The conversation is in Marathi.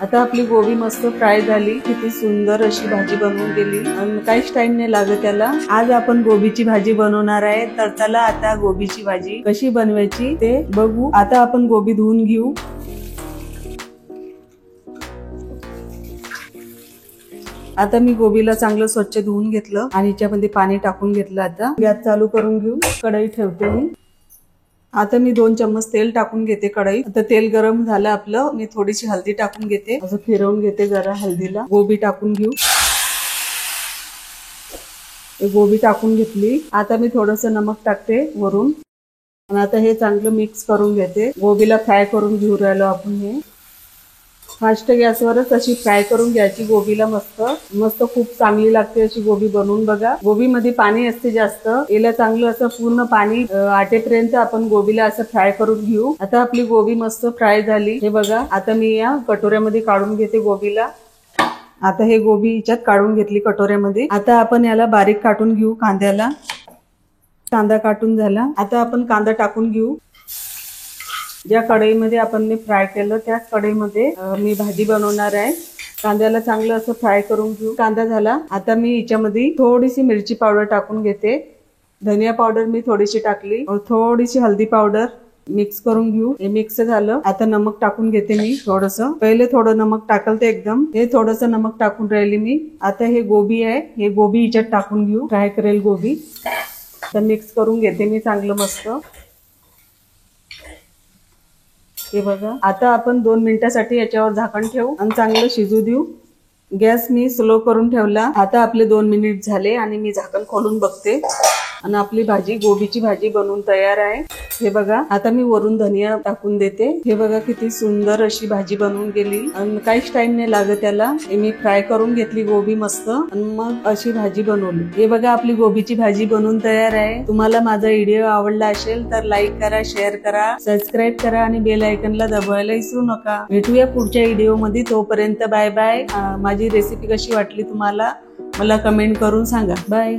आता आपली गोबी मस्त फ्राय झाली, किती सुंदर अशी भाजी बनवून गेली आणि काहीच टाइम नाही लागत त्याला। आज आपण गोबीची भाजी बनवणार आहे, तर चला आता गोबीची भाजी कशी बनवायची ते बघू। आता आपण गोबी धुवून घेऊ। आता मी गोबीला चांगलं स्वच्छ धुवून घेतलं आणि याच्यामध्ये पाणी टाकून घेतलं। आता गॅस चालू करून घेऊ, कढई ठेवते मी। आता मी 2 चम्मच तेल टाकून घेते कढईत। आता तेल गरम झालं आपलं, मी थोडीशी हळदी टाकून घेते, असं फिरवून घेते जरा हळदीला। गोबी टाकून घेऊ, गोबी टाकून घेतली। आता मी थोडंसं नमक टाकते वरून आणि आता हे चांगलं मिक्स करून घेते। गोबीला फ्राय करून घेऊ राहिलो आपण। हे फास्ट गॅसवरच अशी फ्राय करून घ्यायची गोबीला, मस्त मस्त खूप चांगली लागते अशी गोबी बनवून बघा। गोबी मध्ये पाणी असते जास्त, याला चांगलं असं पूर्ण पाणी आटेपर्यंत आपण गोबीला असं फ्राय करून घेऊ। आता आपली गोबी मस्त फ्राय झाली, हे बघा। आता मी या कटोऱ्यामध्ये काढून घेते गोबीला। आता हे गोबी याच्यात काढून घेतली कटोऱ्यामध्ये। आता आपण याला बारीक काटून घेऊ कांद्याला। कांदा काटून झाला, आता आपण कांदा टाकून घेऊ। ज्या कढईमध्ये आपण फ्राय केलं त्याच कढईमध्ये मी भाजी बनवणार आहे। कांद्याला चांगलं असं फ्राय करून घेऊ। कांदा झाला, आता मी याच्यामध्ये थोडीशी मिरची पावडर टाकून घेते। धनिया पावडर मी थोडीशी टाकली, थोडीशी हळदी पावडर मिक्स करून घेऊ। हे मिक्स झालं, आता नमक टाकून घेते मी थोडंसं। पहिले थोडं नमक टाकल ते एकदम, हे थोडंसं नमक टाकून राहिली मी। आता हे गोबी आहे, हे गोबी याच्यात टाकून घेऊ, फ्राय करेल गोबी। तर मिक्स करून घेते मी चांगलं मस्त, हे बघा। आता आपण 2 मिनिटासाठी याच्यावर झाकण ठेवू आणि चांगलं शिजू देऊ। गॅस मी स्लो करून ठेवला। आता आपले 2 मिनिट झाले आणि मी झाकण खोलून बघते आणि आपली भाजी गोबीची भाजी बनवून तयार आहे, हे बघा। आता मी वरून धनिया टाकून देते, हे बघा किती सुंदर अशी भाजी बनवून गेली आणि काहीच टाइम नाही लागत त्याला। मी फ्राय करून घेतली गोबी मस्त आणि मग अशी भाजी बनवली, हे बघा। आपली गोबीची भाजी बनवून तयार आहे। तुम्हाला माझा व्हिडिओ आवडला असेल तर लाईक करा, शेअर करा, सबस्क्राईब करा आणि बेल आयकॉनला दबावायला विसरू नका। भेटूया पुढच्या व्हिडिओ मध्ये, तोपर्यंत बाय बाय। माझी रेसिपी कशी वाटली तुम्हाला मला कमेंट करून सांगा। बाय।